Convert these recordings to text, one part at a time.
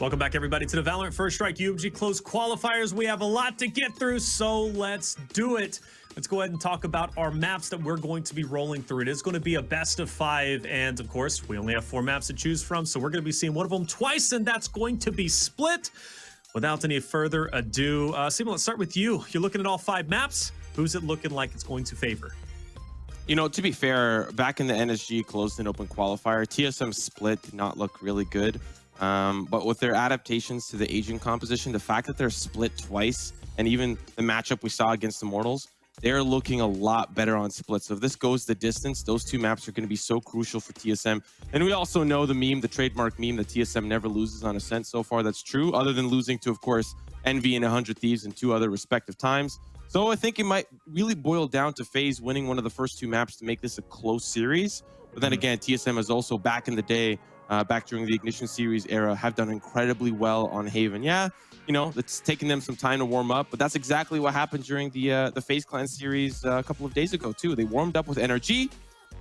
Welcome back, everybody, to the Valorant First Strike UMG Close Qualifiers. We have a lot to get through, so let's do it. Let's go ahead and talk about our maps that we're going to be rolling through. It is going to be a best of 5, and of course, we only have 4 maps to choose from, so we're going to be seeing one of them twice, and that's going to be split. Without any further ado, Simo, let's start with you. You're looking at all 5 maps. Who's it looking like it's going to favor? You know, to be fair, back in the NSG closed and open qualifier, TSM split did not look really good. But with their adaptations to the agent composition, the fact that they're split twice, and even the matchup we saw against Immortals, they're looking a lot better on split. So if this goes the distance, those 2 maps are going to be so crucial for TSM. And we also know the meme, the trademark meme, that TSM never loses on Ascent so far. That's true, other than losing to, of course, Envy and 100 Thieves in 2 other respective times. So I think it might really boil down to FaZe winning one of the first 2 maps to make this a close series. But then again, TSM is also back in the day, back during the Ignition Series era, have done incredibly well on Haven. Yeah, you know, it's taken them some time to warm up, but that's exactly what happened during the FaZe Clan series a couple of days ago too. They warmed up with energy,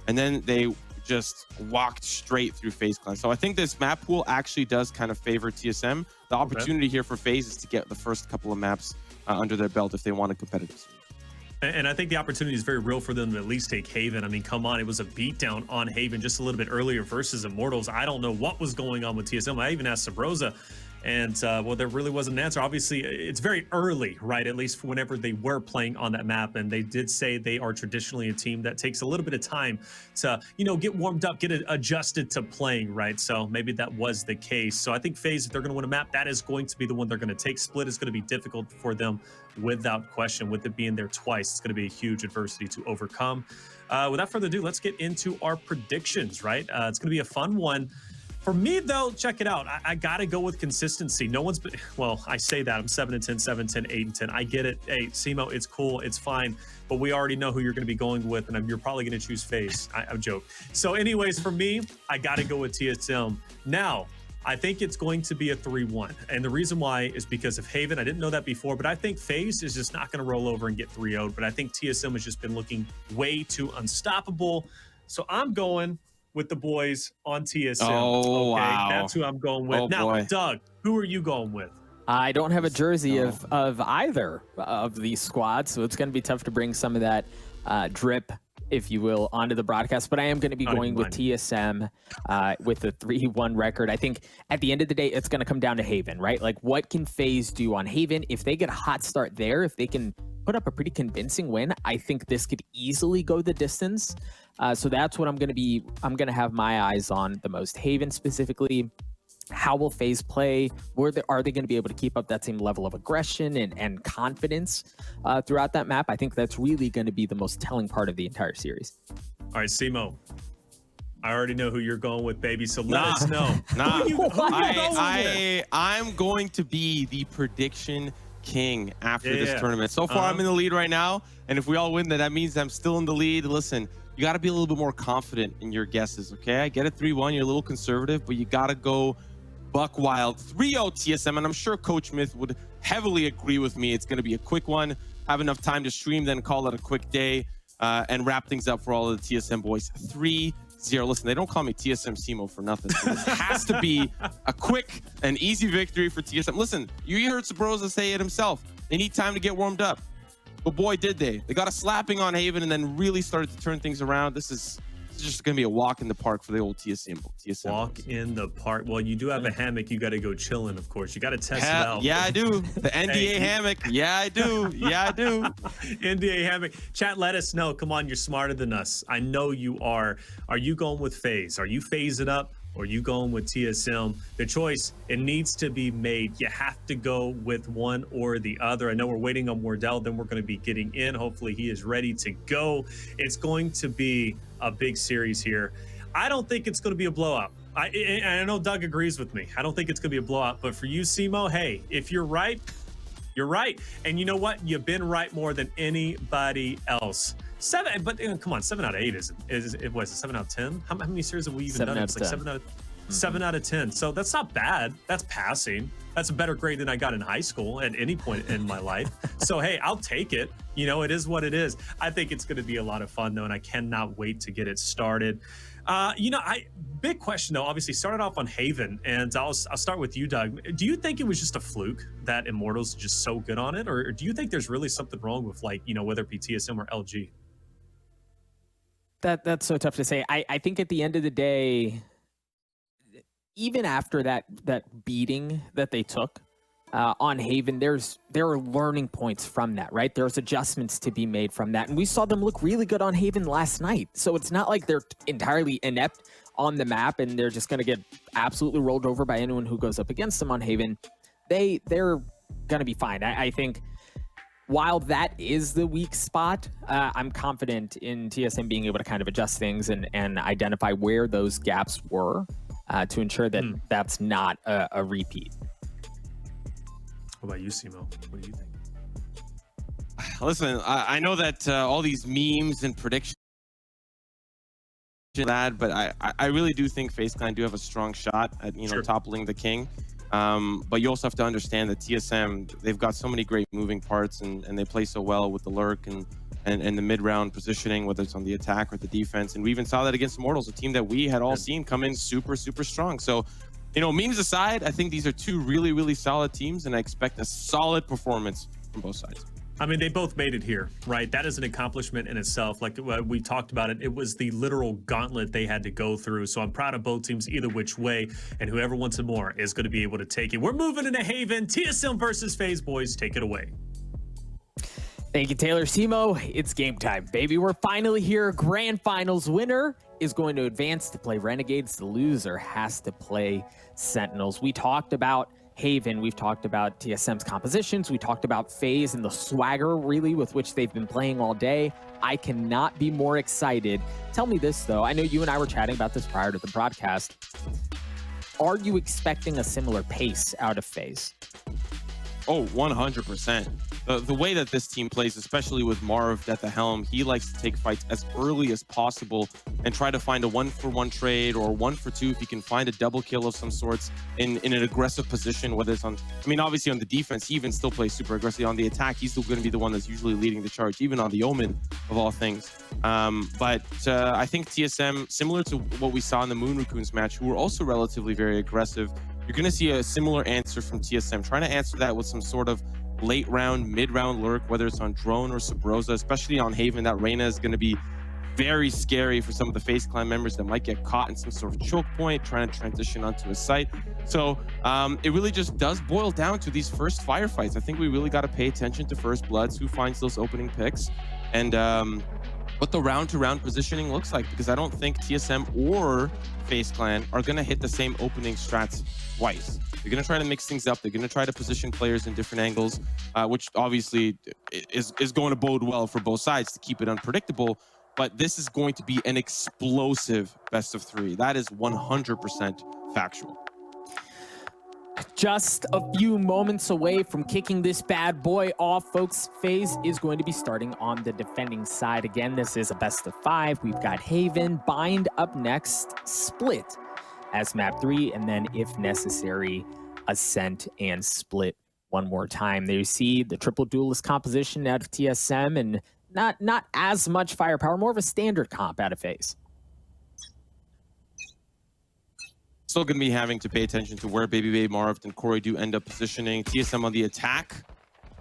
and then they just walked straight through FaZe Clan. So I think this map pool actually does kind of favor TSM. The opportunity here for FaZe is to get the first couple of maps under their belt if they want a competitive series. And I think the opportunity is very real for them to at least take Haven. I mean, come on, it was a beatdown on Haven just a little bit earlier versus Immortals. I don't know what was going on with TSM. I even asked Sabrosa, and well, there really wasn't an answer. Obviously, it's very early, right? At least whenever they were playing on that map, and they did say they are traditionally a team that takes a little bit of time to, you know, get warmed up, get adjusted to playing, right? So maybe that was the case. So I think FaZe, if they're going to win a map, that is going to be the one they're going to take. Split is going to be difficult for them without question. With it being there twice, it's going to be a huge adversity to overcome. Without further ado, let's get into our predictions, right? It's going to be a fun one. For me, though, check it out. I got to go with consistency. No one's been, well, I say that. I'm 7-10, 7-10, 8-10. I get it. Hey, Simo, it's cool. It's fine. But we already know who you're going to be going with, and you're probably going to choose FaZe. I'm joking. So anyways, for me, I got to go with TSM. Now, I think it's going to be a 3-1. And the reason why is because of Haven. I didn't know that before, but I think FaZe is just not going to roll over and get 3-0'd. But I think TSM has just been looking way too unstoppable. So I'm going with the boys on TSM. Oh, okay, wow. That's who I'm going with. Oh, now, boy. Doug, who are you going with? I don't have a jersey of either of these squads, so it's going to be tough to bring some of that drip, if you will, onto the broadcast. But I am going to be going with TSM with a 3-1 record. I think at the end of the day, it's going to come down to Haven, right? Like, what can FaZe do on Haven? If they get a hot start there, if they can put up a pretty convincing win, I think this could easily go the distance. So that's what I'm going to have my eyes on the most. Haven specifically. How will FaZe play? Are they going to be able to keep up that same level of aggression and confidence throughout that map? I think that's really going to be the most telling part of the entire series. All right, Simo. I already know who you're going with, baby. So let us know. I'm going to be the prediction king after this tournament. So far, I'm in the lead right now. And if we all win, that means I'm still in the lead. Listen, you got to be a little bit more confident in your guesses, okay? I get it, 3-1. You're a little conservative, but you got to go buck wild. 3-0 TSM, and I'm sure Coach Myth would heavily agree with me. It's going to be a quick one. Have enough time to stream, then call it a quick day and wrap things up for all of the TSM boys. 3-0. Listen, they don't call me TSM Simo for nothing. So this has to be a quick and easy victory for TSM. Listen, you heard Sabrosa say it himself. They need time to get warmed up. But boy, did they. They got a slapping on Haven and then really started to turn things around. This is just going to be a walk in the park for the old TSM. Walk in the park. Well, you do have a hammock. You got to go chilling, of course. You got to test it out. Yeah, I do. The NDA hammock. Yeah, I do. Yeah, I do. NDA hammock. Chat, let us know. Come on, you're smarter than us. I know you are. Are you going with FaZe? Are you phasing up? Or are you going with TSM? The choice, it needs to be made. You have to go with one or the other. I know we're waiting on Wardell, then we're going to be getting in. Hopefully he is ready to go. It's going to be a big series here. I don't think it's going to be a blowout. I know Doug agrees with me. I don't think it's going to be a blowout. But for you, Simo, hey, if you're right, you're right. And you know what? You've been right more than anybody else. 7, but come on, 7 out of 8 it was 7 out of 10. How many series have we even done? It's like 7 out of 10. So that's not bad. That's passing. That's a better grade than I got in high school at any point in my life. So hey, I'll take it. You know, it is what it is. I think it's going to be a lot of fun though, and I cannot wait to get it started. You know, big question though. Obviously, started off on Haven, and I'll start with you, Doug. Do you think it was just a fluke that Immortals are just so good on it, or do you think there's really something wrong with, like, you know, whether it be TSM or LG? That's so tough to say. I think at the end of the day, even after that beating that they took on Haven, there are learning points from that, right? There's adjustments to be made from that, and we saw them look really good on Haven last night. So it's not like they're entirely inept on the map and they're just going to get absolutely rolled over by anyone who goes up against them on Haven. They're going to be fine. I think while that is the weak spot, I'm confident in TSM being able to kind of adjust things and identify where those gaps were to ensure that that's not a repeat. What about you, Simo? What do you think? Listen, I know that all these memes and predictions that, but I really do think FaZe Clan do have a strong shot at, you know, toppling the king. But you also have to understand that TSM, they've got so many great moving parts, and they play so well with the lurk and the mid-round positioning, whether it's on the attack or the defense. And we even saw that against Immortals, a team that we had all seen come in super strong. So, you know, memes aside, I think these are two really solid teams, and I expect a solid performance from both sides. I mean, they both made it here, right? That is an accomplishment in itself. Like we talked about it, it was the literal gauntlet they had to go through. So I'm proud of both teams either which way, and whoever wants it more is going to be able to take it. We're moving into Haven. TSM versus FaZe, boys. Take it away. Thank you, Taylor. Simo, it's game time, baby. We're finally here. Grand Finals winner is going to advance to play Renegades. The loser has to play Sentinels. We talked about Haven, we've talked about TSM's compositions, we talked about FaZe and the swagger, really, with which they've been playing all day. I cannot be more excited. Tell me this, though. I know you and I were chatting about this prior to the broadcast. Are you expecting a similar pace out of FaZe? Oh, 100%. The way that this team plays, especially with Marv at the helm, he likes to take fights as early as possible and try to find a 1-for-1 trade or 1-for-2 if he can find a double kill of some sorts in an aggressive position, whether it's on, I mean, obviously on the defense, he even still plays super aggressively. On the attack, he's still going to be the one that's usually leading the charge, even on the Omen of all things. But I think TSM, similar to what we saw in the Moon Raccoons match, who were also relatively very aggressive, you're going to see a similar answer from TSM, trying to answer that with some sort of late round, mid-round lurk, whether it's on Drone or Sabrosa, especially on Haven. That Reyna is going to be very scary for some of the FaZe Clan members that might get caught in some sort of choke point, trying to transition onto a site. So it really just does boil down to these first firefights. I think we really got to pay attention to First Bloods, who finds those opening picks, and what the round-to-round positioning looks like, because I don't think TSM or FaZe Clan are going to hit the same opening strats twice. They're going to try to mix things up. They're going to try to position players in different angles, which obviously is going to bode well for both sides to keep it unpredictable. But this is going to be an explosive best of three. That is 100% factual. Just a few moments away from kicking this bad boy off, folks. FaZe is going to be starting on the defending side. Again, this is a best of 5. We've got Haven, Bind up next, Split as map 3, and then, if necessary, Ascent and Split one more time. There you see the triple duelist composition out of TSM, and not as much firepower, more of a standard comp out of FaZe. Still going to be having to pay attention to where Baby Marv and Corey do end up positioning. TSM on the attack,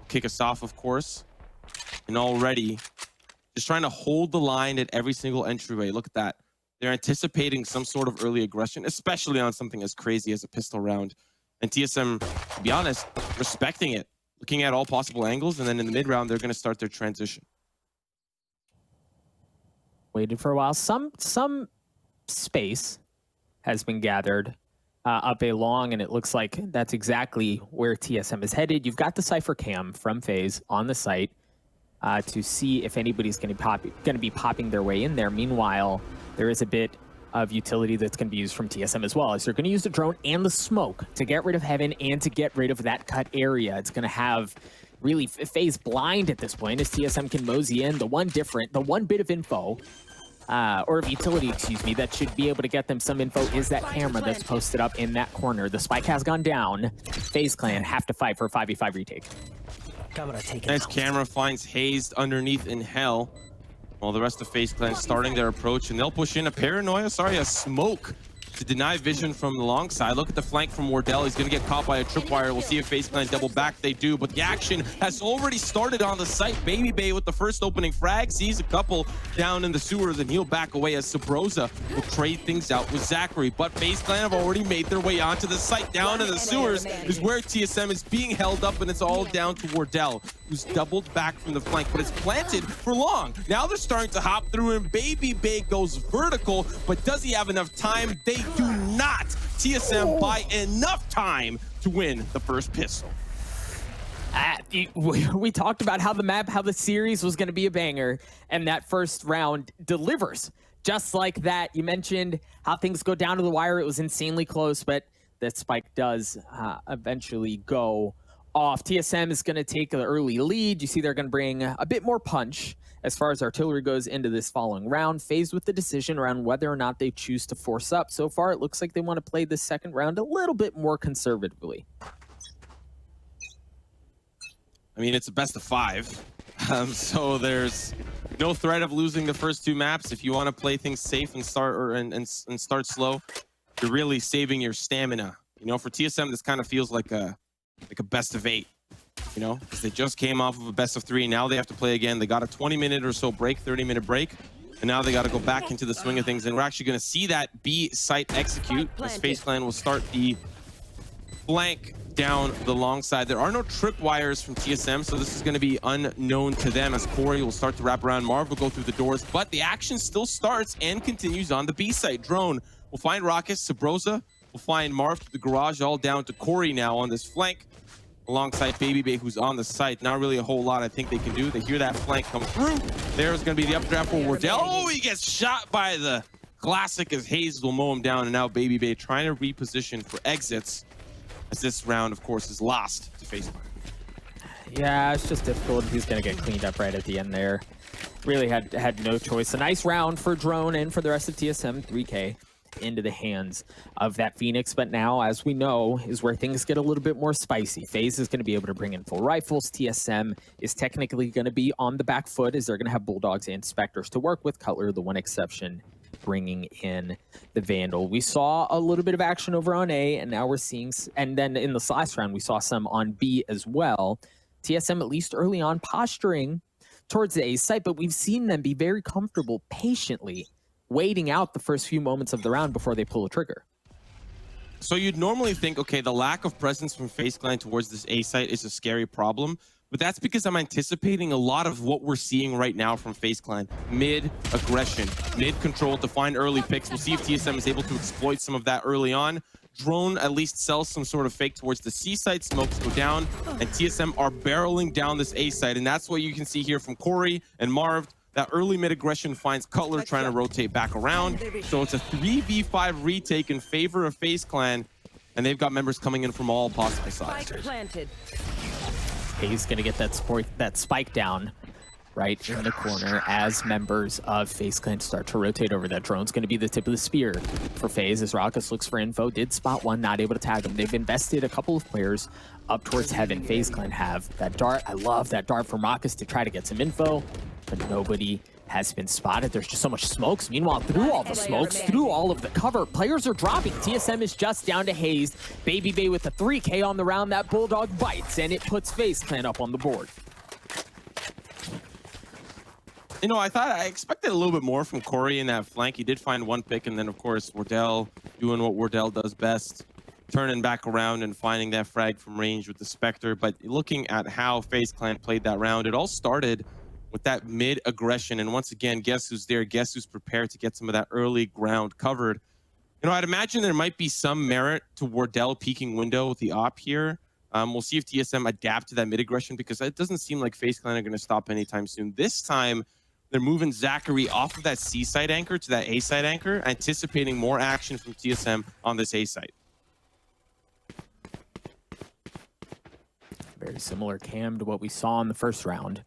kick us off, of course. And already, just trying to hold the line at every single entryway. Look at that. They're anticipating some sort of early aggression, especially on something as crazy as a pistol round. And TSM, to be honest, respecting it, looking at all possible angles, and then in the mid-round, they're going to start their transition. Waited for a while. Some space has been gathered up a long, and it looks like that's exactly where TSM is headed. You've got the Cypher Cam from FaZe on the site to see if anybody's going to be popping their way in there. Meanwhile, there is a bit of utility that's going to be used from TSM as well, as they're going to use the drone and the smoke to get rid of Heaven and to get rid of that cut area. It's going to have really FaZe blind at this point, as TSM can mosey in. The one bit of info, or of utility, excuse me, that should be able to get them some info is that camera that's posted up in that corner. The spike has gone down. FaZe Clan have to fight for a 5v5 retake. Nice camera finds Hazed underneath in hell. While the rest of FaZe Clan starting their approach, and they'll push in a smoke to deny vision from the long side. Look at the flank from Wardell. He's going to get caught by a tripwire. We'll see if FaZe Clan double back. They do, but the action has already started on the site. Babybay with the first opening frag sees a couple down in the sewers, and he'll back away as Sabrosa will trade things out with Zachary. But FaZe Clan have already made their way onto the site. Down in the sewers is where TSM is being held up, and it's all down to Wardell, who's doubled back from the flank, but it's planted for long. Now they're starting to hop through, and Babybay goes vertical, but does he have enough time? They do not. TSM buy enough time to win the first pistol. We talked about how the series was going to be a banger, and that first round delivers. Just like that, you mentioned how things go down to the wire. It was insanely close, but that spike does eventually go off. TSM is going to take an early lead. You see they're going to bring a bit more punch as far as artillery goes into this following round. FaZe with the decision around whether or not they choose to force up. So far, it looks like they want to play this second round a little bit more conservatively. I mean, it's a best of 5. So there's no threat of losing the first 2 maps. If you want to play things safe and start slow, you're really saving your stamina. You know, for TSM, this kind of feels like a best of 8. You know, because they just came off of a best of 3. Now they have to play again. They got a 20-minute or so break, 30-minute break, and now they got to go back into the swing of things. And we're actually going to see that B site execute as FaZe Clan will start the flank down the long side. There are no tripwires from TSM, so this is going to be unknown to them as Corey will start to wrap around. Marv will go through the doors, but the action still starts and continues on the B site. Drone will find Rocket. Sabrosa will find Marv to the garage, all down to Corey now on this flank, alongside Babybay, who's on the site. Not really a whole lot I think they can do. They hear that flank come through. There's going to be the updraft for Wardell. Oh, he gets shot by the classic as Hayes will mow him down, and now Babybay trying to reposition for exits as this round, of course, is lost to FaZe Clan. Yeah, it's just difficult. He's going to get cleaned up right at the end there. Really had no choice. A nice round for Drone and for the rest of TSM. 3K into the hands of that Phoenix, but now, as we know, is where things get a little bit more spicy. FaZe is going to be able to bring in full rifles. TSM is technically going to be on the back foot as they're going to have Bulldogs and Spectres to work with. Cutler, the one exception, bringing in the Vandal. We saw a little bit of action over on A, and now we're seeing, and then in this last round, we saw some on B as well. TSM, at least early on, posturing towards the A site, but we've seen them be very comfortable patiently waiting out the first few moments of the round before they pull a trigger. So you'd normally think, okay, the lack of presence from FaZe Clan towards this A site is a scary problem, but that's because I'm anticipating a lot of what we're seeing right now from FaZe Clan. Mid-aggression, mid-control to find early picks. We'll see if TSM is able to exploit some of that early on. Drone at least sells some sort of fake towards the C site. Smokes go down, and TSM are barreling down this A site, and that's what you can see here from Corey and Marv. That early mid-aggression finds Cutler trying to rotate back around. So it's a 3v5 retake in favor of FaZe Clan, and they've got members coming in from all possible sides. He's going to get that spike down right in the corner as members of FaZe Clan start to rotate over. That Drone's going to be the tip of the spear for FaZe as Raucus looks for info. Did spot one, not able to tag him. They've invested a couple of players up towards Heaven. FaZe Clan have that dart. I love that dart from Raucus to try to get some info, but nobody has been spotted. There's just so much smokes. Meanwhile, through all the smokes, through all of the cover, players are dropping. TSM is just down to Hayes. Babybay with a 3K on the round. That Bulldog bites, and it puts FaZe Clan up on the board. You know, I expected a little bit more from Corey in that flank. He did find one pick, and then, of course, Wardell doing what Wardell does best, turning back around and finding that frag from range with the Spectre. But looking at how FaZe Clan played that round, it all started with that mid-aggression. And once again, guess who's there? Guess who's prepared to get some of that early ground covered? You know, I'd imagine there might be some merit to Wardell peeking window with the op here. We'll see if TSM adapt to that mid-aggression, because it doesn't seem like FaZe Clan are going to stop anytime soon. This time, they're moving Zachary off of that C side anchor to that A side anchor, anticipating more action from TSM on this A site. Very similar, Cam, to what we saw in the first round.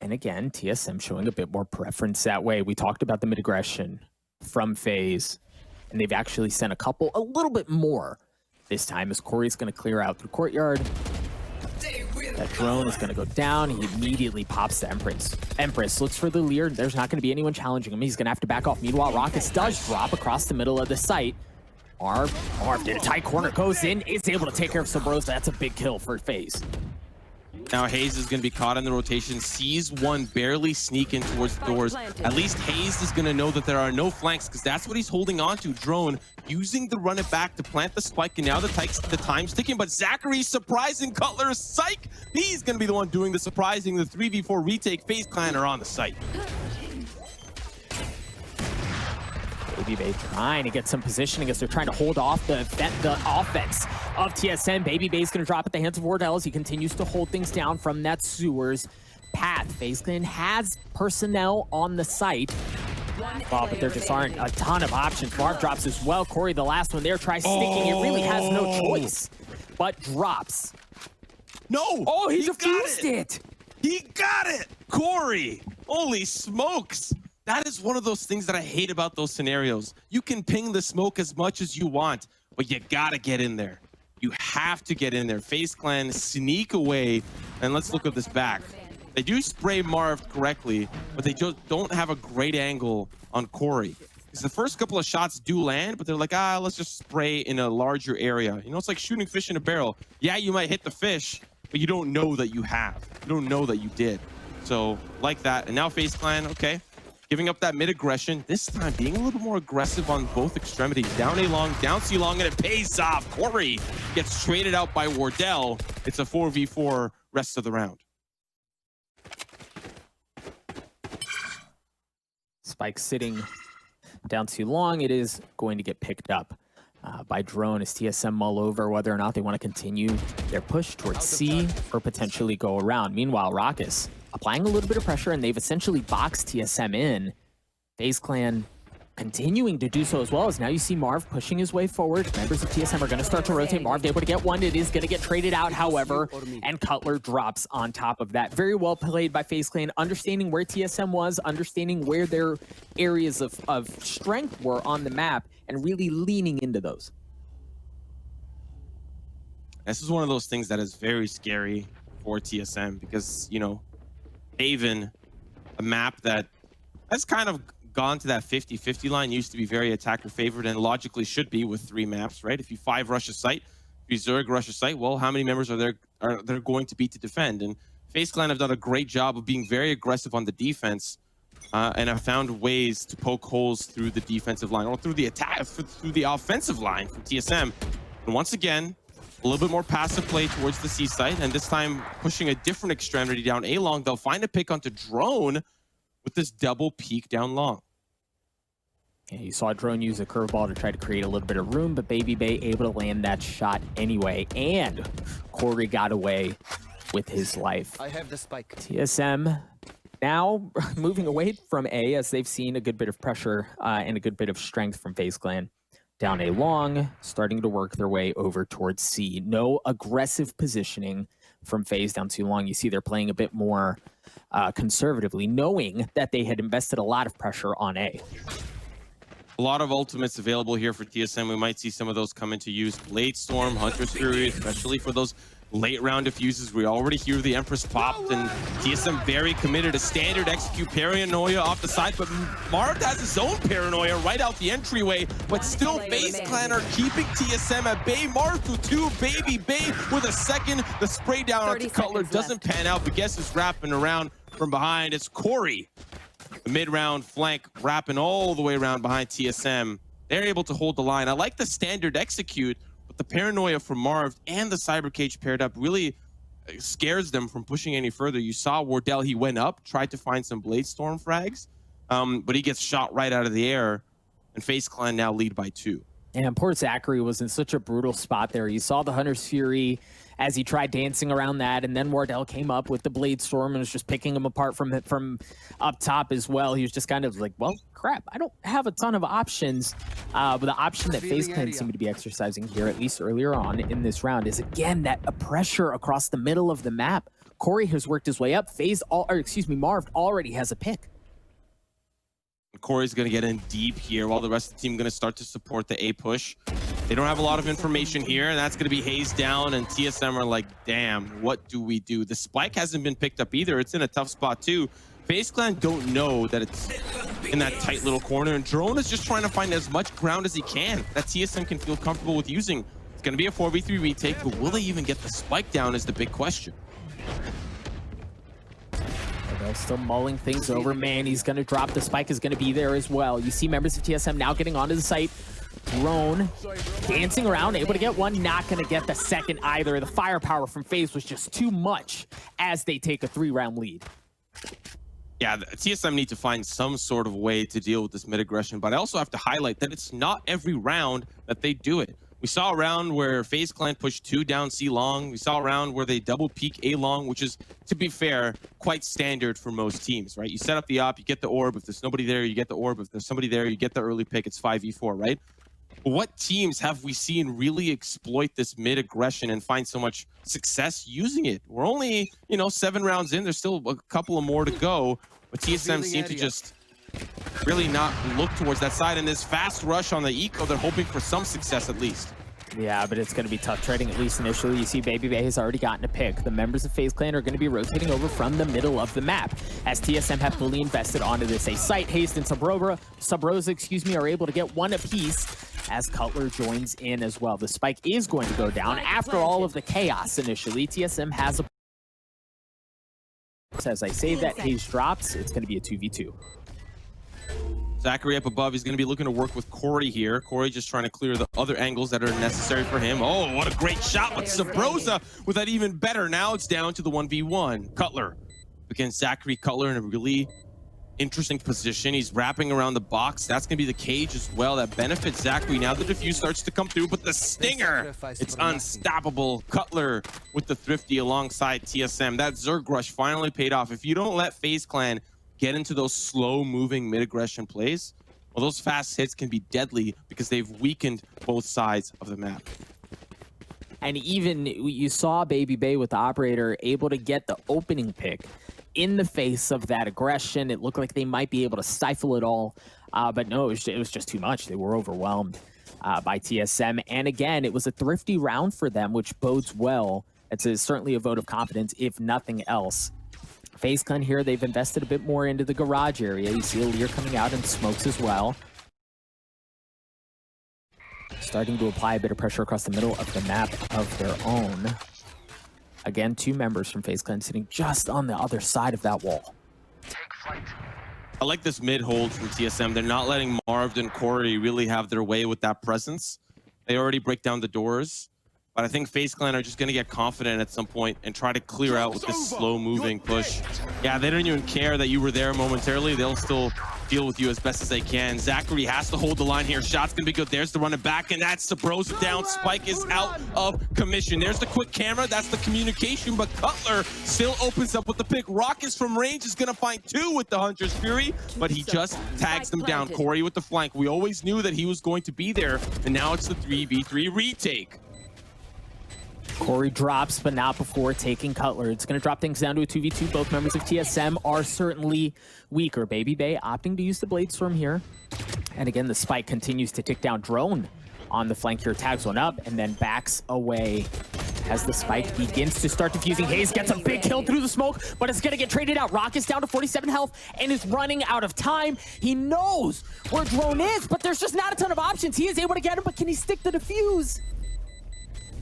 And again, TSM showing a bit more preference that way. We talked about the mid-aggression from FaZe, and they've actually sent a little bit more this time as Corey's going to clear out through courtyard. That drone is going to go down. He immediately pops the Empress. Empress looks for the leer. There's not going to be anyone challenging him. He's going to have to back off. Meanwhile, Rockets does drop across the middle of the site. Marv did a tight corner, goes in, is able to take care of Sabrosa. That's a big kill for FaZe. Now FaZe is going to be caught in the rotation, sees one barely sneak in towards the doors. At least FaZe is going to know that there are no flanks, because that's what he's holding on to. Drone using the run it back to plant the spike, and now the time's ticking, but Zachary surprising Cutler. Psych! He's going to be the one doing the surprising. The 3v4 retake. FaZe Clan are on the site. Baby trying to get some positioning as they're trying to hold off the offense of TSM. Baby going to drop at the hands of Wardell as he continues to hold things down from that sewers path. FaZe Clan has personnel on the site, but there just aren't a ton of options. Marv drops as well. Corey, the last one there, tries sticking. It really has no choice, but drops. No! Oh, he defused it! He got it! Corey! Holy smokes! That is one of those things that I hate about those scenarios. You can ping the smoke as much as you want, but you gotta get in there. You have to get in there. FaZe Clan sneak away, and let's look at this back. They do spray Marv correctly, but they just don't have a great angle on Corey. Because the first couple of shots do land, but they're like, let's just spray in a larger area. You know, it's like shooting fish in a barrel. Yeah, you might hit the fish, but you don't know that you have. You don't know that you did. So, like that. And now FaZe Clan, okay. Giving up that mid-aggression, this time being a little more aggressive on both extremities. Down A long, down C long, and it pays off. Corey gets traded out by Wardell. It's a 4v4 rest of the round. Spike sitting down too long. It is going to get picked up by drone as TSM mull over whether or not they want to continue their push towards C or potentially go around. Meanwhile, Raucus applying a little bit of pressure, and they've essentially boxed TSM in. FaZe Clan continuing to do so as well, as now you see Marv pushing his way forward. Members of TSM are going to start to rotate. Marv able to get one. It is going to get traded out, however, and Cutler drops on top of that. Very well played by FaZe Clan, understanding where TSM was, understanding where their areas of strength were on the map, and really leaning into those. This is one of those things that is very scary for TSM because, you know, Haven, a map that has kind of gone to that 50-50 line, used to be very attacker favored and logically should be with 3 maps, right? If you 5 rush a site, if you Zerg rush a site, well, how many members are there going to be to defend? And FaZe Clan have done a great job of being very aggressive on the defense and have found ways to poke holes through the defensive line or through the attack, through the offensive line from TSM. And once again, a little bit more passive play towards the C site, and this time pushing a different extremity down A long. They'll find a pick onto Drone with this double peek down long. Yeah, you saw Drone use a curveball to try to create a little bit of room, but Baby Bay able to land that shot anyway, and Corey got away with his life. I have the spike. TSM now moving away from A as they've seen a good bit of pressure and a good bit of strength from FaZe Clan. Down A long, starting to work their way over towards C. No aggressive positioning from FaZe down too long. You see they're playing a bit more conservatively, knowing that they had invested a lot of pressure on A. A lot of ultimates available here for TSM. We might see some of those come into use. Blade Storm, Hunter's Fury, especially for those late round diffuses. We already hear the Empress popped, and TSM very committed to standard execute Paranoia off the side, but Marv has his own Paranoia right out the entryway, but still FaZe Clan are keeping TSM at bay. Marv to 2, Baby Bay with a second. The spray down onto Cutler doesn't pan out, but guess who's wrapping around from behind? It's Corey. The mid-round flank wrapping all the way around behind TSM. They're able to hold the line. I like the standard execute, but the Paranoia from Marv and the Cyber Cage paired up really scares them from pushing any further. You saw Wardell, he went up, tried to find some Blade Storm frags, but he gets shot right out of the air, and FaZe Clan now lead by 2. And poor Zachary was in such a brutal spot there. You saw the Hunter's Fury as he tried dancing around that, and then Wardell came up with the Blade Storm and was just picking him apart from up top as well. He was just kind of like, well, crap, I don't have a ton of options. But the option that FaZe Clan seemed to be exercising here, at least earlier on in this round, is again that pressure across the middle of the map. Corey has worked his way up. Marv already has a pick. Corey's going to get in deep here while the rest of the team going to start to support the A push. They don't have a lot of information here, and that's going to be HAZE down, and TSM are like, damn, what do we do? The spike hasn't been picked up either. It's in a tough spot too. FaZe Clan don't know that it's in that tight little corner, and Drone is just trying to find as much ground as he can that TSM can feel comfortable with using. It's going to be a 4v3 retake, but will they even get the spike down is the big question. They're still mulling things over. Man, he's going to drop. The spike is going to be there as well. You see members of TSM now getting onto the site. Drone dancing around, able to get one, not going to get the second either. The firepower from FaZe was just too much as they take a 3-round lead. Yeah, the TSM need to find some sort of way to deal with this mid-aggression, but I also have to highlight that it's not every round that they do it. We saw a round where FaZe Clan pushed 2 down C long. We saw a round where they double peek A long, which is, to be fair, quite standard for most teams, right? You set up the op, you get the orb. If there's nobody there, you get the orb. If there's somebody there, you get the early pick. It's 5v4, right? What teams have we seen really exploit this mid-aggression and find so much success using it? We're only, 7 rounds in. There's still a couple of more to go, but TSM seem to just really not look towards that side. And this fast rush on the eco, they're hoping for some success at least. Yeah, but it's going to be tough trading, at least initially. You see BabyBay has already gotten a pick. The members of FaZe Clan are going to be rotating over from the middle of the map, as TSM have fully invested onto this. A site, HAZE and Subroza, are able to get one apiece, as Cutler joins in as well. The spike is going to go down after all of the chaos initially. TSM has a... As I say that HAZE drops, it's going to be a 2v2. Zachary up above, he's going to be looking to work with Corey here. Corey just trying to clear the other angles that are necessary for him. Oh, what a great shot with Subroza with that even better. Now it's down to the 1v1. Cutler against Zachary. Cutler in a really interesting position. He's wrapping around the box. That's going to be the cage as well. That benefits Zachary. Now the defuse starts to come through, but the stinger, it's unstoppable. Cutler with the thrifty alongside TSM. That Zerg rush finally paid off. If you don't let FaZe Clan get into those slow-moving mid-aggression plays, well, those fast hits can be deadly because they've weakened both sides of the map. And even you saw BabyBay with the operator able to get the opening pick in the face of that aggression. It looked like they might be able to stifle it all, but no, it was just too much. They were overwhelmed by TSM. And again, it was a thrifty round for them, which bodes well. It's certainly a vote of confidence, if nothing else. FaZe Clan here, they've invested a bit more into the garage area. You see Lear coming out and smokes as well. Starting to apply a bit of pressure across the middle of the map of their own. Again, 2 members from FaZe Clan sitting just on the other side of that wall. I like this mid hold from TSM. They're not letting Marv and Corey really have their way with that presence. They already break down the doors. But I think FaZe Clan are just going to get confident at some point and try to clear out with this slow-moving push. Yeah, they don't even care that you were there momentarily. They'll still deal with you as best as they can. Zachary has to hold the line here. Shot's going to be good. There's the running back, and that's Subroza down. Spike is out of commission. There's the quick camera. That's the communication, but Cutler still opens up with the pick. Raucus from range is going to find 2 with the Hunter's Fury, but he just tags them down. Corey with the flank. We always knew that he was going to be there, and now it's the 3v3 retake. Corey drops, but not before taking Cutler. It's going to drop things down to a 2v2. Both members of TSM are certainly weaker. BabyBay opting to use the Blade Storm here. And again, the spike continues to tick down. Drone on the flank here, tags one up, and then backs away as the spike begins to start diffusing. HAZE gets a big kill through the smoke, but it's going to get traded out. Raucus down to 47 health and is running out of time. He knows where Drone is, but there's just not a ton of options. He is able to get him, but can he stick the defuse?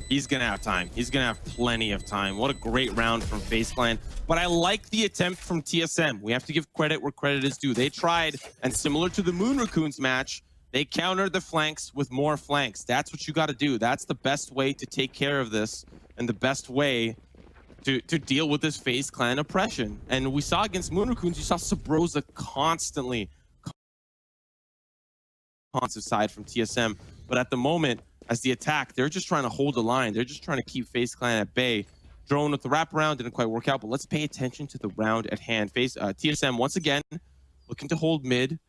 He's going to have time. He's going to have plenty of time. What a great round from FaZe Clan. But I like the attempt from TSM. We have to give credit where credit is due. They tried, and similar to the Moon Raccoons match, they countered the flanks with more flanks. That's what you got to do. That's the best way to take care of this and the best way to deal with this FaZe Clan oppression. And we saw against Moon Raccoons, you saw Subroza constantly side from TSM. But at the moment, as the attack, they're just trying to hold the line. They're just trying to keep FaZe Clan at bay. Drone with the wraparound didn't quite work out, but let's pay attention to the round at hand. TSM, once again, looking to hold mid,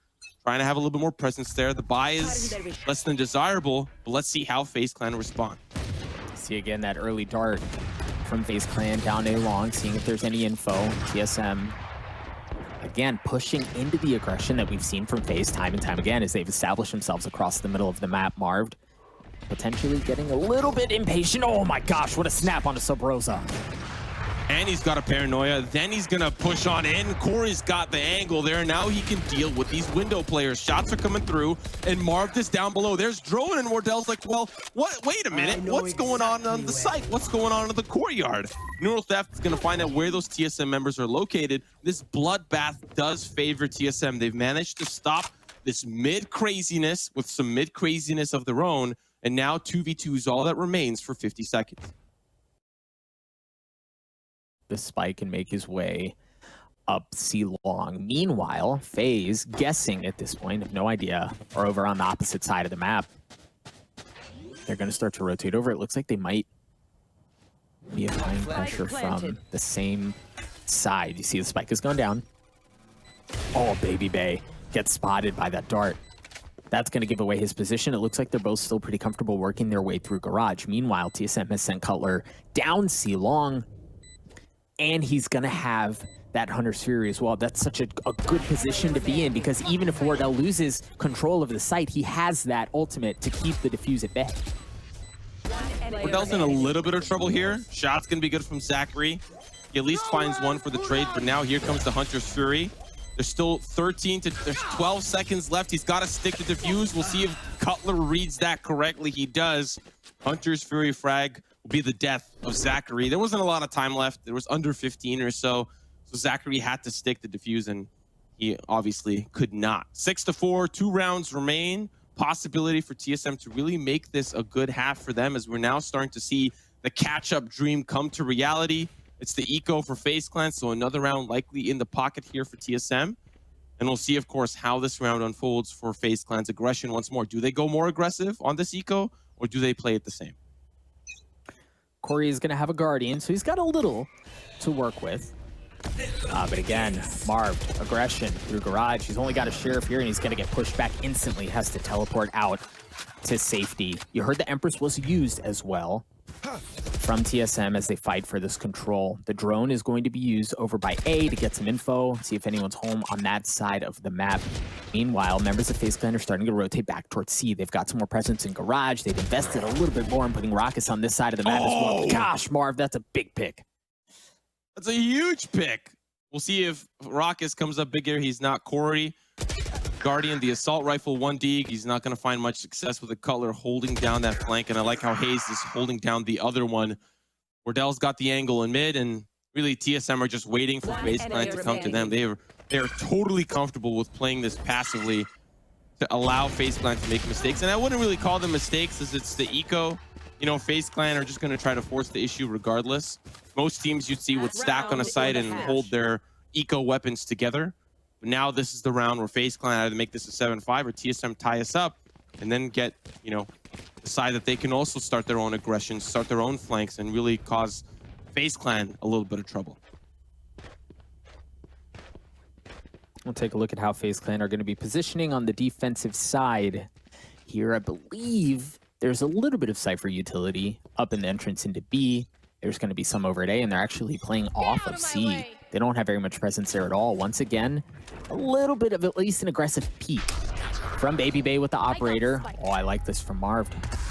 trying to have a little bit more presence there. The buy is less than desirable, but let's see how FaZe Clan respond. See again that early dart from FaZe Clan down A long, seeing if there's any info. TSM, again, pushing into the aggression that we've seen from FaZe time and time again as they've established themselves across the middle of the map. Marved potentially getting a little bit impatient. Oh my gosh, what a snap onto Sub Rosa. And he's got a paranoia. Then he's gonna push on in. Corey's got the angle there. Now he can deal with these window players. Shots are coming through, and Marv is down below. There's Drone, and Wardell's like, well, what? Wait a minute. What's going on the site? What's going on in the courtyard? Neural Theft is gonna find out where those TSM members are located. This bloodbath does favor TSM. They've managed to stop this mid craziness with some mid craziness of their own, and now 2v2 is all that remains for 50 seconds. The spike and make his way up C long. Meanwhile, FaZe, guessing at this point, have no idea, are over on the opposite side of the map. They're going to start to rotate over. It looks like they might be applying pressure from the same side. You see the spike has gone down. Oh, Baby Bay gets spotted by that dart. That's going to give away his position. It looks like they're both still pretty comfortable working their way through Garage. Meanwhile, TSM has sent Cutler down C long. And he's going to have that Hunter's Fury as well. That's such a good position to be in, because even if Wardell loses control of the site, he has that ultimate to keep the defuse at bay. Wardell's in a little bit of trouble here. Shot's going to be good from Zachary. He at least finds one for the trade, but now here comes the Hunter's Fury. There's still 12 seconds left. He's got to stick to defuse. We'll see if Cutler reads that correctly. He does. Hunter's Fury frag will be the death of Zachary. There wasn't a lot of time left. There was under 15 or so. So Zachary had to stick to defuse, and he obviously could not. 6-4, 2 rounds remain. Possibility for TSM to really make this a good half for them, as we're now starting to see the catch-up dream come to reality. It's the eco for FaZe Clan, so another round likely in the pocket here for TSM. And we'll see, of course, how this round unfolds for FaZe Clan's aggression once more. Do they go more aggressive on this eco, or do they play it the same? Corey is going to have a Guardian, so he's got a little to work with. But again, Marv, aggression through Garage. He's only got a Sheriff here, and he's going to get pushed back instantly. Has to teleport out to safety. You heard the Empress was used as well from TSM as they fight for this control. The drone is going to be used over by A to get some info, see if anyone's home on that side of the map. Meanwhile, members of FaZe Clan are starting to rotate back towards C. They've got some more presence in Garage. They've invested a little bit more in putting rockets on this side of the map as well. Gosh, Marv, that's a big pick. That's a huge pick. We'll see if Raucus comes up bigger. He's not Corey. Guardian, the assault rifle, 1D. He's not going to find much success with the Cutler holding down that flank. And I like how FaZe is holding down the other one. Wardell's got the angle in mid, and really TSM are just waiting for FaZe Clan to come to them. They are totally comfortable with playing this passively to allow FaZe Clan to make mistakes. And I wouldn't really call them mistakes, as it's the eco. You know, FaZe Clan are just going to try to force the issue regardless. Most teams you'd see would stack on a site and hold their eco weapons together. But now this is the round where FaZe Clan either make this a 7-5 or TSM tie us up, and then get, you know, decide that they can also start their own aggression, start their own flanks, and really cause FaZe Clan a little bit of trouble. We'll take a look at how FaZe Clan are going to be positioning on the defensive side. Here, I believe there's a little bit of Cypher utility up in the entrance into B. There's going to be some over at A, and they're actually playing off of C. They don't have very much presence there at all. Once again, a little bit of at least an aggressive peek from Baby Bay with the operator. Oh, I like this from Marv.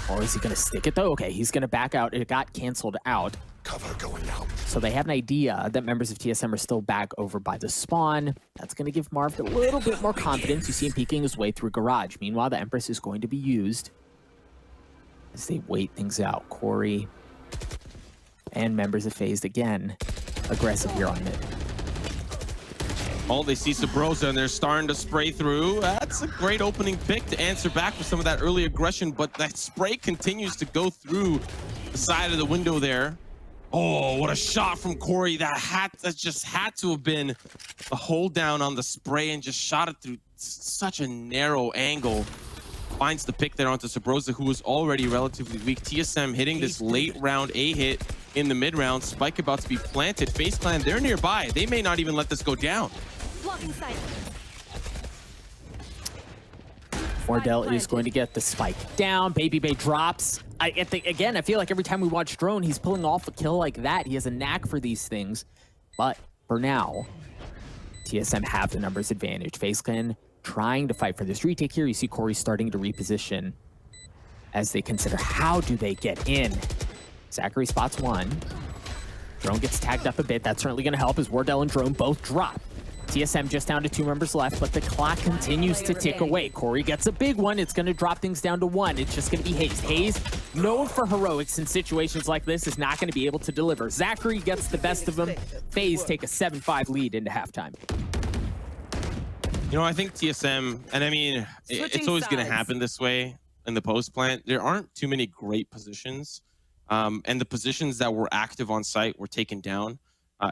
Or is he going to stick it, though? Okay, he's going to back out. It got canceled out. Cover going out. So they have an idea that members of TSM are still back over by the spawn. That's going to give Marv a little bit more confidence. You see him peeking his way through Garage. Meanwhile, the Empress is going to be used as they wait things out. Corey and members of FaZe again aggressive here on mid. Oh, they see Sabrosa, and they're starting to spray through. That's a great opening pick to answer back with some of that early aggression, but that spray continues to go through the side of the window there. Oh, what a shot from Corey. That just had to have been the hold down on the spray, and just shot it through such a narrow angle. Finds the pick there onto Sabrosa, who was already relatively weak. TSM hitting this late round A hit in the mid round. Spike about to be planted. FaZe Clan, they're nearby. They may not even let this go down. Wardell is going to get the spike down. Baby Bay drops. Again, I feel like every time we watch Drone, he's pulling off a kill like that. He has a knack for these things. But for now, TSM have the numbers advantage. FaZe Clan trying to fight for this retake here. You see Corey starting to reposition. as they consider how do they get in. Zachary spots one. Drone gets tagged up a bit. That's certainly going to help as Wardell and Drone both drop. TSM just down to 2 members left, but the clock continues to tick away. Corey gets a big one. It's going to drop things down to 1. It's just going to be FaZe. FaZe, known for heroics in situations like this, is not going to be able to deliver. Zachary gets the best of them. FaZe take a 7-5 lead into halftime. You know, I think TSM, and I mean, it's always going to happen this way in the post plant. There aren't too many great positions, and the positions that were active on site were taken down.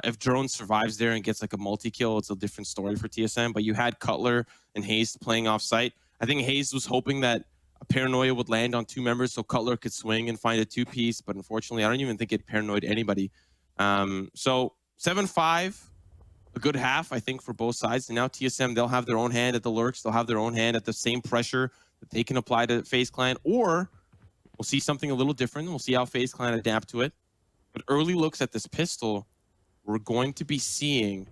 If Drone survives there and gets like a multi-kill, it's a different story for TSM. But you had Cutler and Hayes playing off site. I think Hayes was hoping that a Paranoia would land on 2 members so Cutler could swing and find a 2-piece. But unfortunately, I don't even think it paranoid anybody. So 7-5, a good half, I think, for both sides. And now TSM, they'll have their own hand at the lurks. They'll have their own hand at the same pressure that they can apply to FaZe Clan. Or we'll see something a little different. We'll see how FaZe Clan adapt to it. But early looks at this pistol, we're going to be seeing,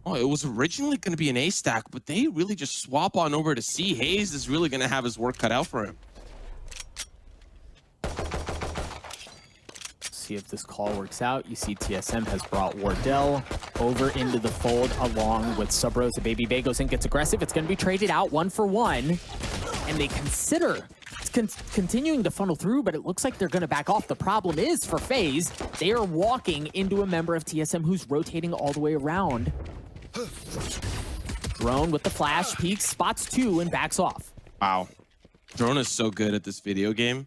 oh, it was originally going to be an A stack, but they really just swap on over to C. Hayes is really going to have his work cut out for him. See if this call works out. You see TSM has brought Wardell over into the fold along with Subrosa. Baby Bay goes in, gets aggressive. It's going to be traded out 1 for 1. And they consider continuing to funnel through, but it looks like they're going to back off. The problem is for FaZe, they are walking into a member of TSM who's rotating all the way around. Drone with the flash, peeks, spots 2, and backs off. Wow. Drone is so good at this video game.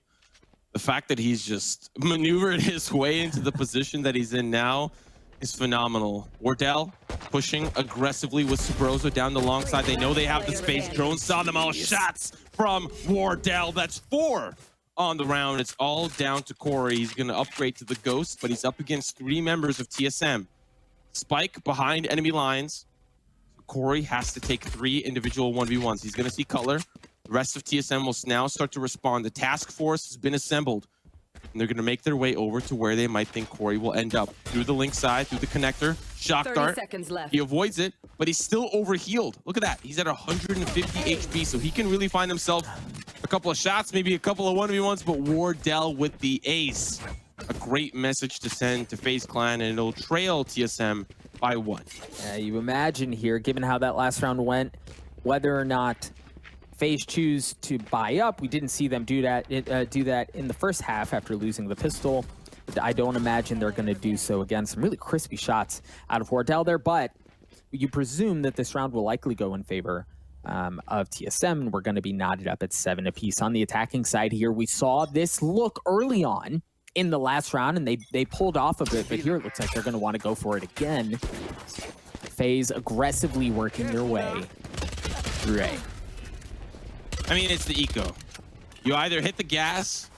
The fact that he's just maneuvered his way into the position that he's in now is phenomenal. Wardell pushing aggressively with Subrosa down the long side. They know they have the space. Drone saw them all. Shots from Wardell. That's 4 on the round. It's all down to Corey. He's going to upgrade to the Ghost, but he's up against 3 members of TSM. Spike behind enemy lines. Corey has to take 3 individual 1v1s. He's going to see Cutler. The rest of TSM will now start to respond. The task force has been assembled. And they're going to make their way over to where they might think Corey will end up. Through the link side, through the connector. Shock dart. 30 seconds left. He avoids it, but he's still overhealed. Look at that. He's at 150 HP, so he can really find himself a couple of shots, maybe a couple of 1v1s, but Wardell with the ace. A great message to send to FaZe Clan, and it'll trail TSM by 1. You imagine here, given how that last round went, whether or not FaZe choose to buy up. We didn't see them do that in the first half after losing the pistol. I don't imagine they're going to do so again. Some really crispy shots out of Wardell there, but you presume that this round will likely go in favor of TSM. We're going to be knotted up at 7 apiece. On the attacking side here, we saw this look early on in the last round, and they pulled off a bit, but here it looks like they're going to want to go for it again. FaZe aggressively working their way through A. I mean, it's the eco. You either hit the gas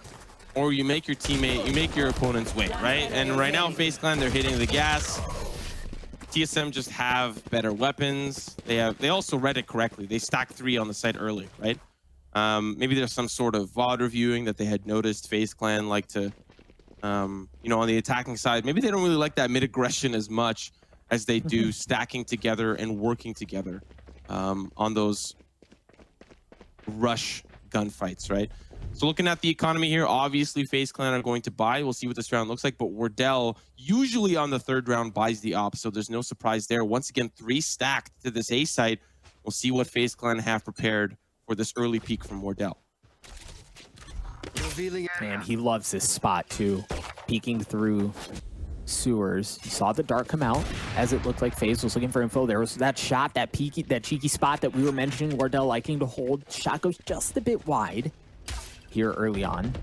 or you make your opponents wait, right? And right now, FaZe Clan, they're hitting the gas. TSM just have better weapons. They also read it correctly. They stacked 3 on the site early, right? Maybe there's some sort of VOD reviewing that they had noticed FaZe Clan like to, on the attacking side. Maybe they don't really like that mid-aggression as much as they do stacking together and working together on those rush gunfights, right? So looking at the economy here, obviously FaZe Clan are going to buy. We'll see what this round looks like, but Wardell usually on the 3rd round buys the op, so there's no surprise there. Once again, 3 stacked to this A site. We'll see what FaZe Clan have prepared for this early peek from Wardell. Man, he loves this spot too. Peeking through sewers. You saw the dart come out as it looked like FaZe was looking for info. There was that shot, that cheeky spot that we were mentioning, Wardell liking to hold. Shot goes just a bit wide here early on.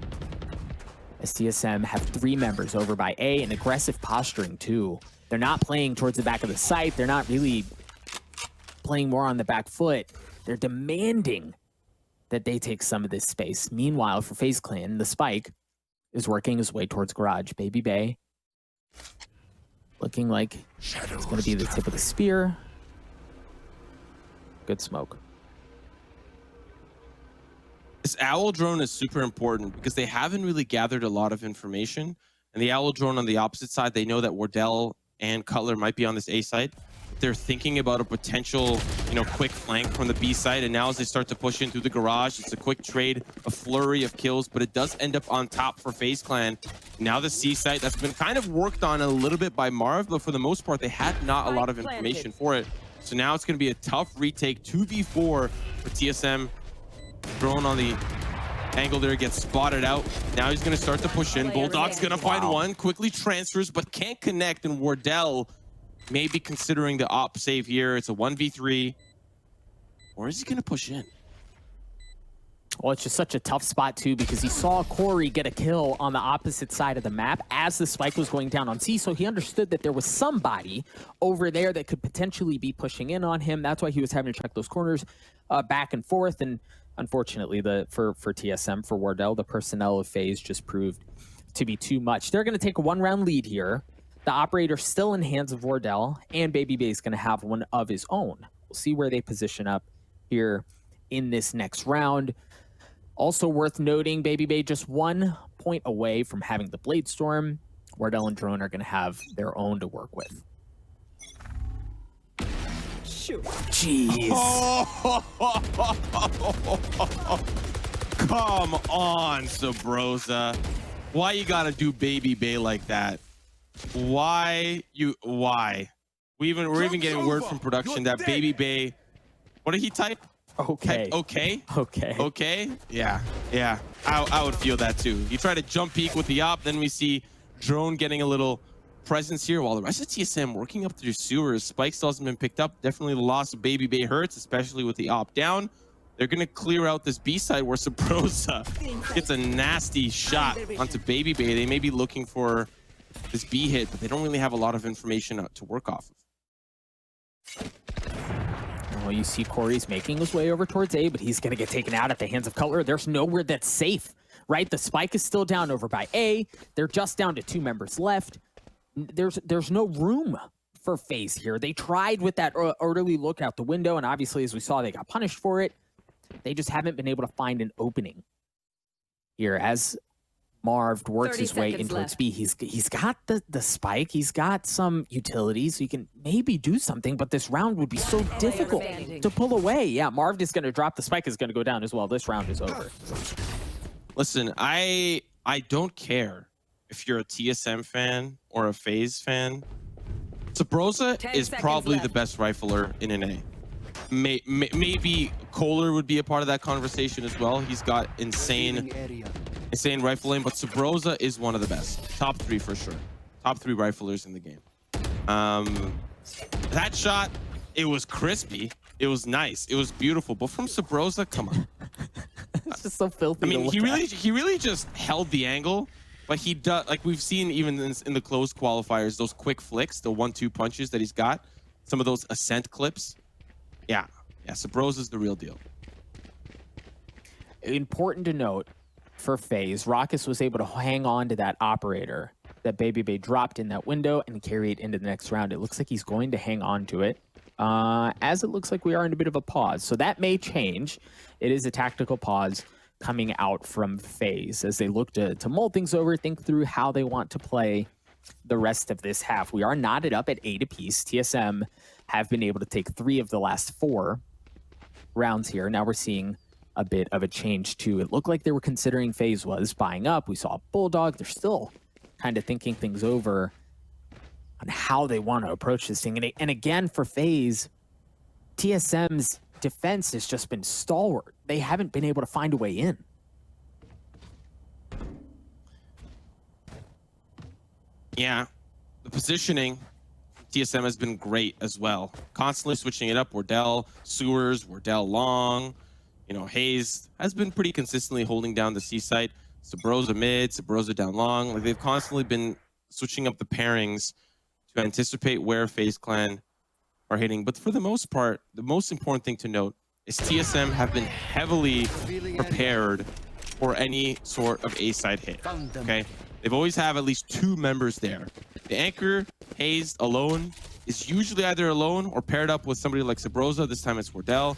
As TSM have 3 members over by A, and aggressive posturing too. They're not playing towards the back of the site. They're not really playing more on the back foot. They're demanding that they take some of this space. Meanwhile, for FaZe Clan, the spike is working his way towards garage. Baby Bay looking like it's going to be the tip of the spear. Good smoke. This owl drone is super important because they haven't really gathered a lot of information. And the owl drone on the opposite side, they know that Wardell and Cutler might be on this A site. they're thinking about a potential, you know, quick flank from the B side. And now as they start to push in through the garage, it's a quick trade, a flurry of kills, but it does end up on top for FaZe Clan. Now the C site that's been kind of worked on a little bit by Marv, but for the most part, they had not a lot of information for it. So now it's going to be a tough retake, 2v4 for TSM. Drone on the angle there, gets spotted out. Now he's going to start to push in. Bulldog's going to find one, quickly transfers, but can't connect, and Wardell maybe considering the op save here. It's a 1v3. Or is he going to push in? Well, it's just such a tough spot, too, because he saw Corey get a kill on the opposite side of the map as the spike was going down on C, so he understood that there was somebody over there that could potentially be pushing in on him. That's why he was having to check those corners back and forth, and unfortunately, for TSM, for Wardell, the personnel of FaZe just proved to be too much. They're going to take a one-round lead here. The operator's still in hands of Wardell, and Baby Bay is going to have one of his own. We'll see where they position up here in this next round. Also worth noting, Baby Bay just 1 point away from having the Blade Storm. Wardell and Drone are going to have their own to work with. Shoot. Jeez. Come on, Sabrosa. Why you got to do Baby Bay like that? Why? We're even getting word from production that Baby Bay, what did he type? Okay. Okay. Yeah. I would feel that too. You try to jump peek with the op, then we see Drone getting a little presence here, while the rest of TSM working up through sewers. Spike still hasn't been picked up. Definitely the loss of Baby Bay hurts, especially with the op down. They're going to clear out this B side where Sabrosa gets a nasty shot onto Baby Bay. They may be looking for this B hit, but they don't really have a lot of information to work off of. Well, you see Corey's making his way over towards A, but he's going to get taken out at the hands of Cutler. There's nowhere that's safe, right? The spike is still down over by A. They're just down to 2 members left. There's no room for FaZe here. They tried with that early look out the window, and obviously, as we saw, they got punished for it. They just haven't been able to find an opening here as Marv works his way in towards B. He's got the spike. He's got some utilities, so he can maybe do something, but this round would be so difficult to pull away. Yeah, Marv is going to drop. The spike is going to go down as well. This round is over. Listen, I don't care if you're a TSM fan or a FaZe fan. Sabrosa is probably the best rifler in NA. Maybe Kohler would be a part of that conversation as well. He's got insane rifling, but Sabrosa is one of the best. Top 3 for sure. Top 3 riflers in the game. That shot, it was crispy. It was nice. It was beautiful. But from Sabrosa, come on. It's just so filthy. I mean, he really just held the angle, but he does, like we've seen even in the closed qualifiers, those quick flicks, the 1-2 punches that he's got, some of those ascent clips. Yeah, Sabrosa is the real deal. Important to note for FaZe, Raucus was able to hang on to that operator that Baby Bay dropped in that window and carry it into the next round. It looks like he's going to hang on to it, as it looks like we are in a bit of a pause. So that may change. It is a tactical pause coming out from FaZe as they look to mull things over, think through how they want to play the rest of this half. We are knotted up at 8 apiece. TSM have been able to take 3 of the last 4 rounds here. Now we're seeing a bit of a change too. It looked like they were considering FaZe was buying up. We saw Bulldog. They're still kind of thinking things over on how they want to approach this thing. And again, for FaZe, TSM's defense has just been stalwart. They haven't been able to find a way in. Yeah, the positioning TSM has been great as well. Constantly switching it up. Wardell, Sewers, Wardell long. You know, Hayes has been pretty consistently holding down the C site. Sabrosa mid, Sabrosa down long. Like they've constantly been switching up the pairings to anticipate where FaZe Clan are hitting. But for the most part, the most important thing to note is TSM have been heavily prepared for any sort of A-side hit, okay? They've always have at least 2 members there. The anchor, Hayes, alone, is usually either alone or paired up with somebody like Sabrosa. This time it's Wardell.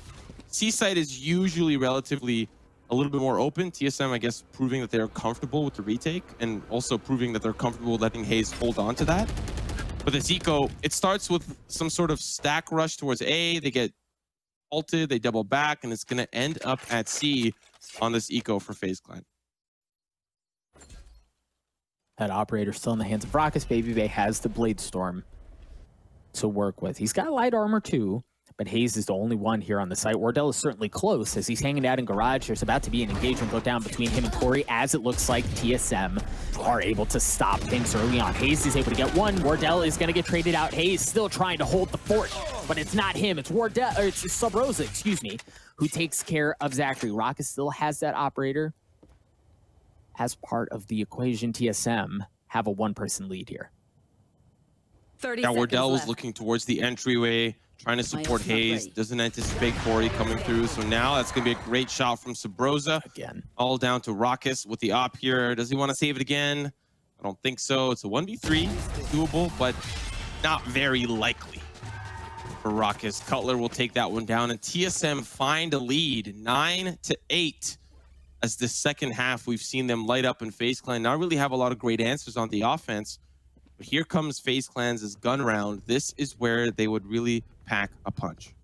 C-side is usually relatively a little bit more open. TSM, I guess, proving that they're comfortable with the retake and also proving that they're comfortable letting Hayes hold on to that. But But this eco, it starts with some sort of stack rush towards A. They get ulted, they double back, and it's going to end up at C on this eco for FaZe Clan. That operator still in the hands of Raucus. Baby Bay has the Blade Storm to work with. He's got light armor too, but FaZe is the only one here on the site. Wardell is certainly close as he's hanging out in garage. There's about to be an engagement go down between him and Corey, as it looks like TSM are able to stop things early on. FaZe is able to get one. Wardell is going to get traded out. FaZe still trying to hold the fort, but it's not him. It's Wardell, or it's Sub Rosa, excuse me, who takes care of Zachary. Raucus still has that operator as part of the equation. TSM have a one-person lead here. 30 Now Wardell was left. looking towards the entryway, trying to support ult's not FaZe. ready. Doesn't anticipate Corey coming through. So now that's going to be a great shot from Sabrosa. Again. All down to Raucus with the op here. Does he want to save it again? I don't think so. It's a 1v3. Doable, but not very likely for Raucus. Cutler will take that one down, and TSM find a lead, 9-8. As the second half, we've seen them light up in FaZe Clan. Not really have a lot of great answers on the offense. But here comes FaZe Clan's gun round. This is where they would really pack a punch.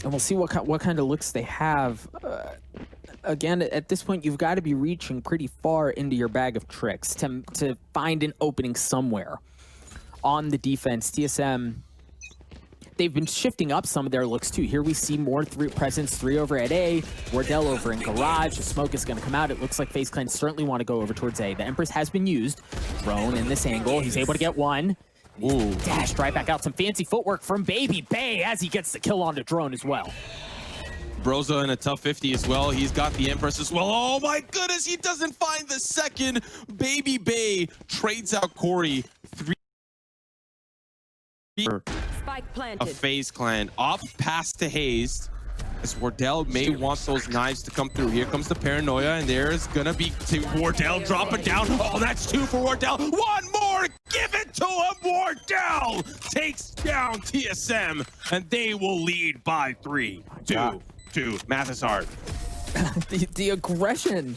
And we'll see what kind of looks they have. Again, at this point, you've got to be reaching pretty far into your bag of tricks to find an opening somewhere. On the defense, TSM, they've been shifting up some of their looks too. Here we see more presence, 3 over at A, Wardell over in garage. The smoke is going to come out. It looks like FaZe Clan certainly want to go over towards A. The Empress has been used. Drone in this angle. He's able to get one. Ooh. Dashed right back out. Some fancy footwork from Baby Bay as he gets the kill on the drone as well. Broza in a tough 50 as well. He's got the Empress as well. Oh my goodness, he doesn't find the second. Baby Bay trades out Corey. 3 Spike a planted. FaZe Clan. Off pass to Hazed. As Wardell may want those knives to come through. Here comes the paranoia, and there's gonna be Wardell dropping down. Oh, that's 2 for Wardell. One more! Give it to him! Wardell takes down TSM, and they will lead by 3. 2-2. Math is hard. the aggression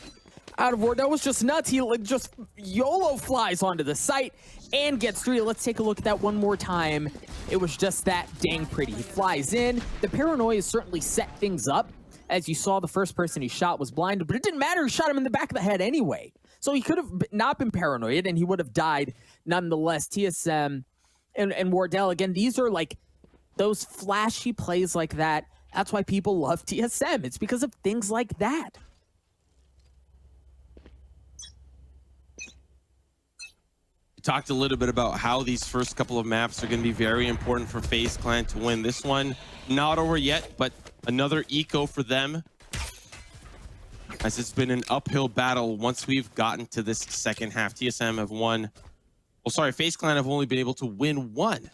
out of Wardell was just nuts. He like just YOLO flies onto the site and gets 3. Let's take a look at that one more time. It was just that dang pretty. He flies in. The paranoia certainly set things up. As you saw, the first person he shot was blinded, but it didn't matter. He shot him in the back of the head anyway. So he could have not been paranoid, and he would have died nonetheless. TSM and Wardell, again, these are like those flashy plays like that. That's why people love TSM. It's because of things like that. Talked a little bit about how these first couple of maps are going to be very important for FaZe Clan to win. This one, not over yet, but another eco for them. As it's been an uphill battle once we've gotten to this second half. TSM have won. Well, sorry, FaZe Clan have only been able to win 1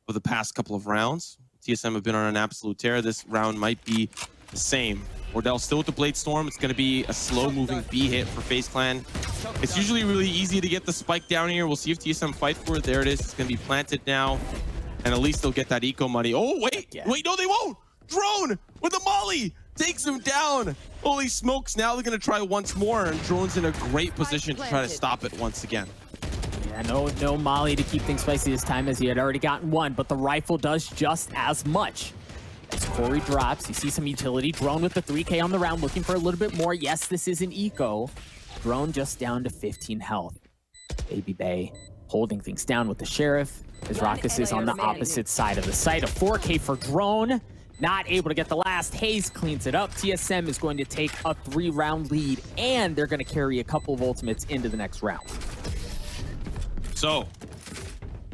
of the past couple of rounds. TSM have been on an absolute tear. This round might be the same. Wardell still with the Blade Storm. It's going to be a slow-moving B hit for FaZe Clan. It's usually really easy to get the spike down here. We'll see if TSM fight for it. There it is. It's going to be planted now. And at least they'll get that eco money. Oh, wait. Yeah. Wait, no, they won't. Drone with a molly takes him down. Holy smokes. Now they're going to try once more. And Drone's in a great position to try to stop it once again. Yeah, no molly to keep things spicy this time, as he had already gotten 1, but the rifle does just as much. As Corey drops, you see some utility. Drone with the 3K on the round, looking for a little bit more. Yes, this is an eco. Drone just down to 15 health. Baby Bay holding things down with the Sheriff, as Raucus is on the opposite side of the site. A 4K for Drone. Not able to get the last. Hayes cleans it up. TSM is going to take a 3-round lead, and they're going to carry a couple of ultimates into the next round. So,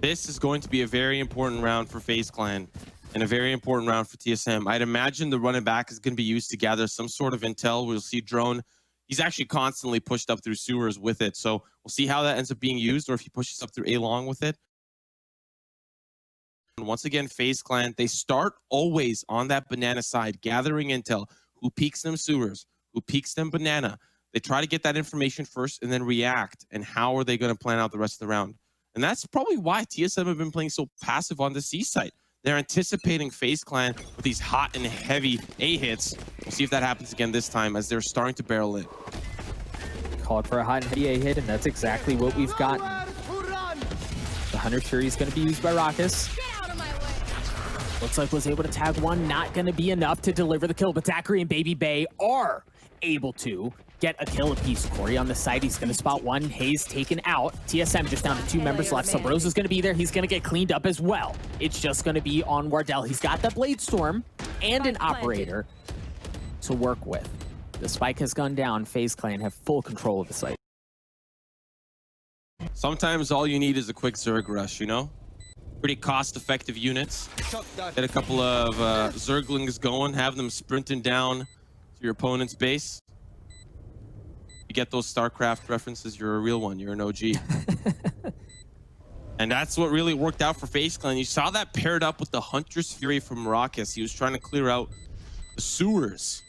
this is going to be a very important round for FaZe Clan and a very important round for TSM. I'd imagine the running back is going to be used to gather some sort of intel. We'll see Drone. He's actually constantly pushed up through sewers with it. So we'll see how that ends up being used, or if he pushes up through A-long with it. And once again, FaZe Clan, they start always on that banana side, gathering intel. Who peeks them sewers? Who peeks them banana? They try to get that information first and then react. And how are they going to plan out the rest of the round? And that's probably why TSM have been playing so passive on the C site. They're anticipating FaZe Clan with these hot and heavy A hits. We'll see if that happens again this time, as they're starting to barrel in. Called for a hot and heavy A hit, and that's exactly what we've gotten. Hunter's Fury is going to be used by Raucus. Looks like was able to tag one, not going to be enough to deliver the kill, but Zachary and Baby Bay are able to get a kill apiece. Corey on the side, he's going to spot one. Hayes taken out. TSM just down to 2 members left. So Rose is going to be there. He's going to get cleaned up as well. It's just going to be on Wardell. He's got the Blade Storm and an Operator to work with. The spike has gone down. FaZe Clan have full control of the site. Sometimes all you need is a quick Zerg rush, you know? Pretty cost-effective units. Get a couple of Zerglings going, have them sprinting down to your opponent's base. You get those StarCraft references, you're a real one. You're an OG. And that's what really worked out for FaZe Clan. You saw that paired up with the Hunter's Fury from Raucus. He was trying to clear out the sewers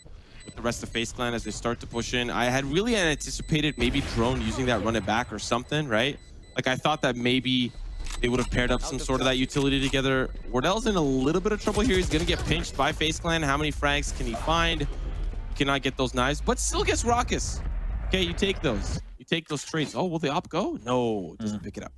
with the rest of FaZe Clan as they start to push in. I had really anticipated maybe Drone using that run it back or something, right? Like I thought that maybe they would have paired up some sort of that utility together. Wardell's in a little bit of trouble here. He's going to get pinched by FaZe Clan. How many frags can he find? Cannot get those knives, but still gets Raucus. Okay, you take those. You take those trades. Oh, will the op go? No, doesn't pick it up.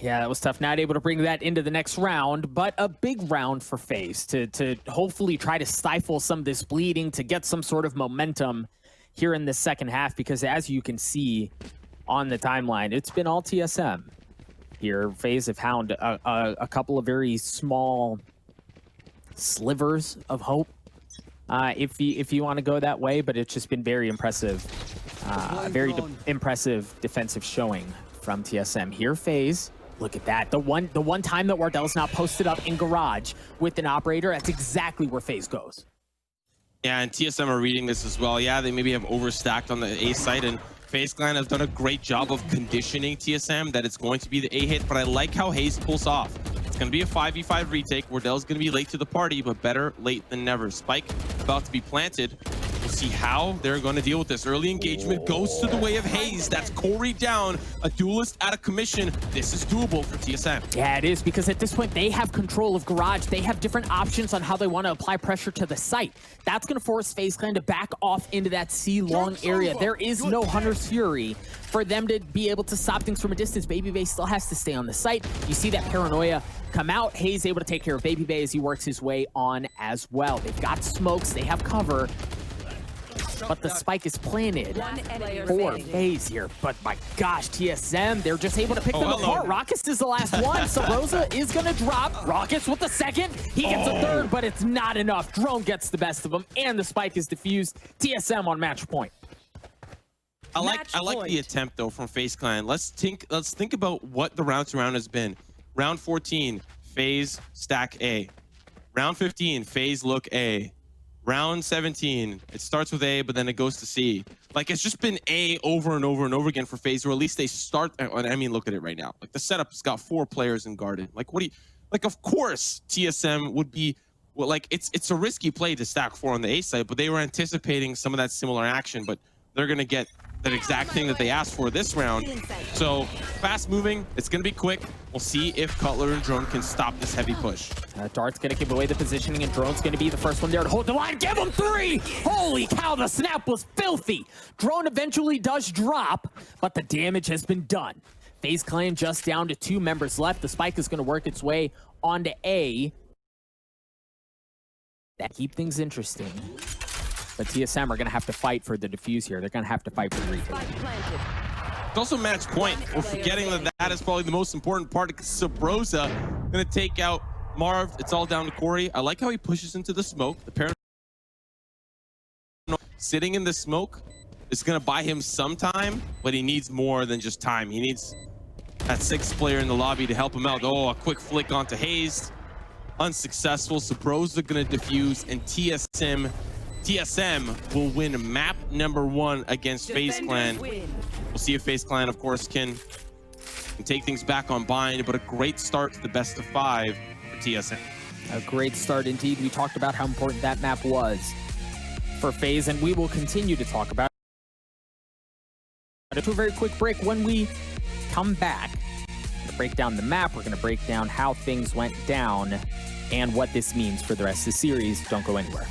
Yeah, that was tough. Not able to bring that into the next round, but a big round for FaZe to hopefully try to stifle some of this bleeding, to get some sort of momentum here in the second half, because as you can see on the timeline, it's been all TSM. Here, FaZe have found a couple of very small slivers of hope, if you want to go that way, but it's just been very impressive. Impressive defensive showing from TSM. Here, FaZe. Look at that. The one time that Wardell's not posted up in garage with an Operator, that's exactly where FaZe goes. Yeah, and TSM are reading this as well. Yeah, they maybe have overstacked on the A site, and FaZe Clan has done a great job of conditioning TSM that it's going to be the A hit, but I like how Hayes pulls off. It's going to be a 5v5 retake. Wardell's going to be late to the party, but better late than never. Spike about to be planted. We'll see how they're going to deal with this. Early engagement goes to the way of Hayes. That's Corey down, a duelist out of commission. This is doable for TSM. Yeah, it is, because at this point, they have control of garage. They have different options on how they want to apply pressure to the site. That's going to force FaZe Clan to back off into that C-long area. There is no Hunter's Fury for them to be able to stop things from a distance. Baby Bay still has to stay on the site. You see that paranoia come out. Hayes able to take care of Baby Bay as he works his way on as well. They've got smokes, they have cover, but the spike is planted for FaZe here. But my gosh, TSM, they're just able to pick them apart. Raucus is the last one, so Rosa is going to drop. Raucus with the second. He gets a third, but it's not enough. Drone gets the best of them, and the spike is diffused. TSM on match point. I like the attempt though from FaZe Clan. Let's think about what the round to round has been. Round 14, FaZe stack A. Round 15, FaZe look A. Round 17, it starts with A, but then it goes to C. Like, it's just been A over and over and over again for FaZe, or at least they start. I mean, look at it right now. Like, the setup's got 4 players in Garden. Like, what do you, like, of course, TSM would be, well, like, it's a risky play to stack 4 on the A side, but they were anticipating some of that similar action, but they're going to get that exact thing that they asked for this round. So fast moving, it's going to be quick. We'll see if Cutler and Drone can stop this heavy push. Dart's going to give away the positioning, and Drone's going to be the first one there to hold the line. Give him 3! Holy cow, the snap was filthy. Drone eventually does drop, but the damage has been done. FaZe Clan just down to 2 members left. The spike is going to work its way onto A. That keep things interesting. But TSM are going to have to fight for the defuse here. They're going to have to fight for the retake. It's also match point. We're forgetting that that is probably the most important part. Sabrosa going to take out Marv. It's all down to Corey. I like how he pushes into the smoke. The parent sitting in the smoke is going to buy him some time, but he needs more than just time. He needs that 6th player in the lobby to help him out. Oh, a quick flick onto Hayes. Unsuccessful. Sabrosa going to defuse, and TSM will win map number 1 against FaZe Clan. We'll see if FaZe Clan, of course, can take things back on Bind, but a great start to the best of 5 for TSM. A great start indeed. We talked about how important that map was for FaZe, and we will continue to talk about it. To a very quick break. When we come back, we're going to break down the map. We're going to break down how things went down and what this means for the rest of the series. Don't go anywhere.